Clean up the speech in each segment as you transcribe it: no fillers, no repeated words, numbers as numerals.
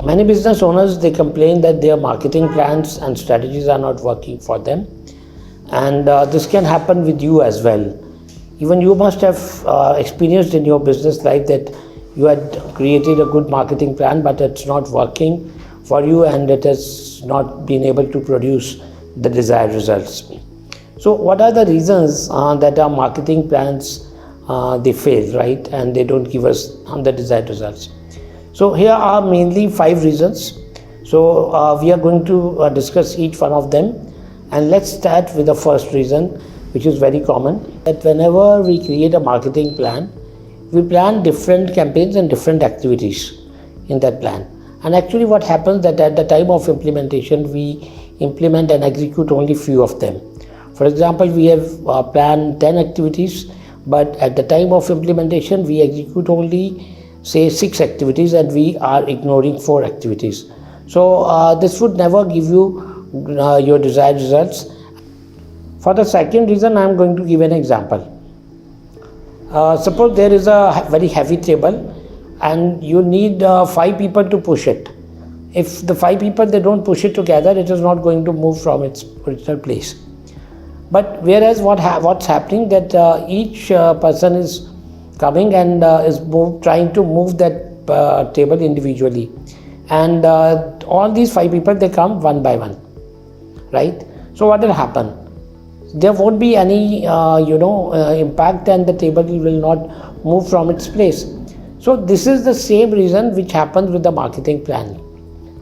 Many business owners, they complain that their marketing plans and strategies are not working for them, and this can happen with you as well. Even you must have experienced in your business life that you had created a good marketing plan, but it's not working for you and it has not been able to produce the desired results. So what are the reasons that our marketing plans they fail, right, and they don't give us the desired results? So here are mainly 5 reasons. So we are going to discuss each one of them, and let's start with the first reason, which is very common, that whenever we create a marketing plan, we plan different campaigns and different activities in that plan. And actually what happens that at the time of implementation, we implement and execute only few of them. For example, we have planned 10 activities, but at the time of implementation, we execute only say 6 activities and we are ignoring 4 activities. So this would never give you your desired results. For the second reason, I am going to give an example. Suppose there is a very heavy table and you need 5 people to push it. If the 5 people, they don't push it together, it is not going to move from its original place. But whereas what's happening that each person is coming and is trying to move that table individually, and all these 5 people, they come one by one, right? So what will happen? There won't be any impact and the table will not move from its place. So this is the same reason which happens with the marketing plan.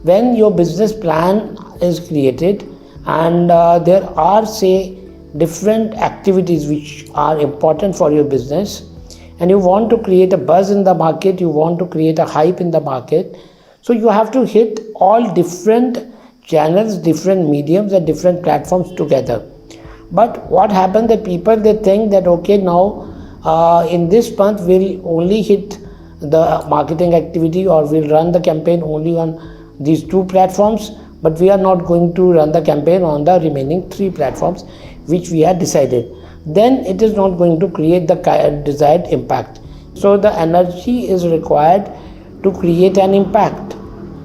When your business plan is created and there are say different activities which are important for your business, and you want to create a buzz in the market, you want to create a hype in the market, so you have to hit all different channels, different mediums and different platforms together. But what happens that people, they think that okay, now in this month we'll only hit the marketing activity or we'll run the campaign only on these 2 platforms, but we are not going to run the campaign on the remaining 3 platforms which we had decided. Then it is not going to create the desired impact. So the energy is required to create an impact.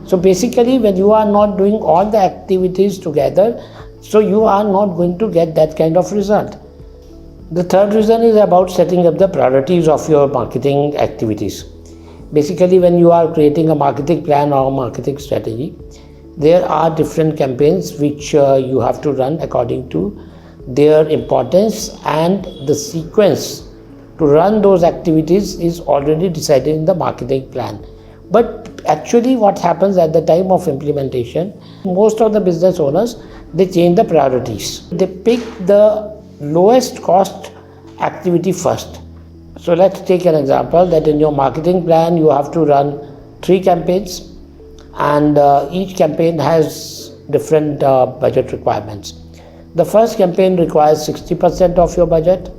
So basically when you are not doing all the activities together, so you are not going to get that kind of result. The third reason is about setting up the priorities of your marketing activities. Basically when you are creating a marketing plan or a marketing strategy, there are different campaigns which you have to run according to their importance, and the sequence to run those activities is already decided in the marketing plan. But actually what happens at the time of implementation, most of the business owners, they change the priorities. They pick the lowest cost activity first. So let's take an example that in your marketing plan you have to run 3 campaigns, and each campaign has different budget requirements. The first campaign requires 60% of your budget,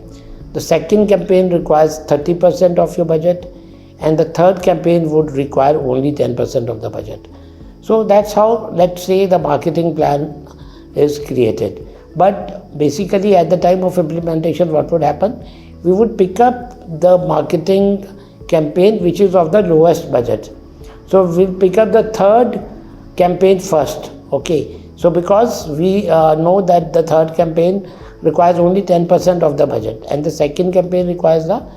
the second campaign requires 30% of your budget, and the third campaign would require only 10% of the budget. So that's how, let's say, the marketing plan is created. But basically at the time of implementation, what would happen? We would pick up the marketing campaign which is of the lowest budget. So we'll pick up the third campaign first, okay? So because we know that the third campaign requires only 10% of the budget and the second campaign requires the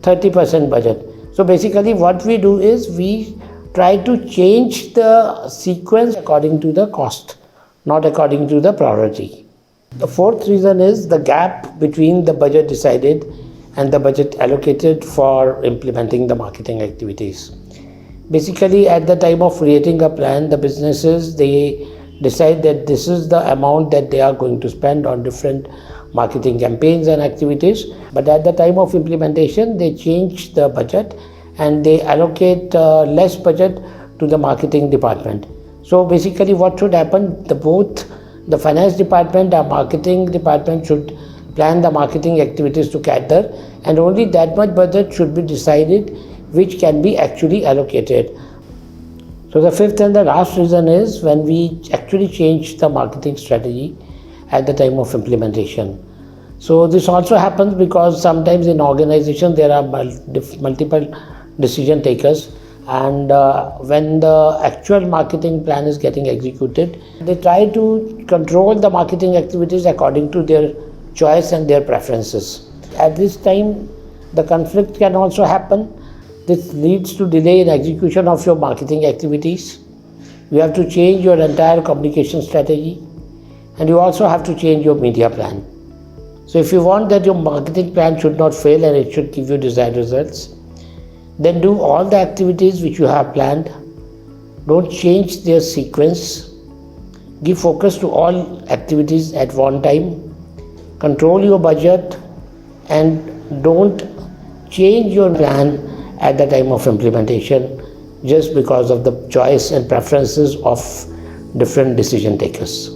30% budget. So basically what we do is we try to change the sequence according to the cost, not according to the priority. The fourth reason is the gap between the budget decided and the budget allocated for implementing the marketing activities. Basically at the time of creating a plan, the businesses, they decide that this is the amount that they are going to spend on different marketing campaigns and activities, but at the time of implementation they change the budget and they allocate less budget to the marketing department. So basically what should happen, both the finance department and marketing department should plan the marketing activities together, and only that much budget should be decided which can be actually allocated. So the fifth and the last reason is when we actually change the marketing strategy at the time of implementation. So this also happens because sometimes in organization there are multiple decision takers, And when the actual marketing plan is getting executed, they try to control the marketing activities according to their choice and their preferences. At this time, the conflict can also happen. This leads to delay in execution of your marketing activities. You have to change your entire communication strategy, and you also have to change your media plan. So if you want that your marketing plan should not fail and it should give you desired results, then do all the activities which you have planned. Don't change their sequence. Give focus to all activities at one time. Control your budget and don't change your plan at the time of implementation just because of the choice and preferences of different decision takers.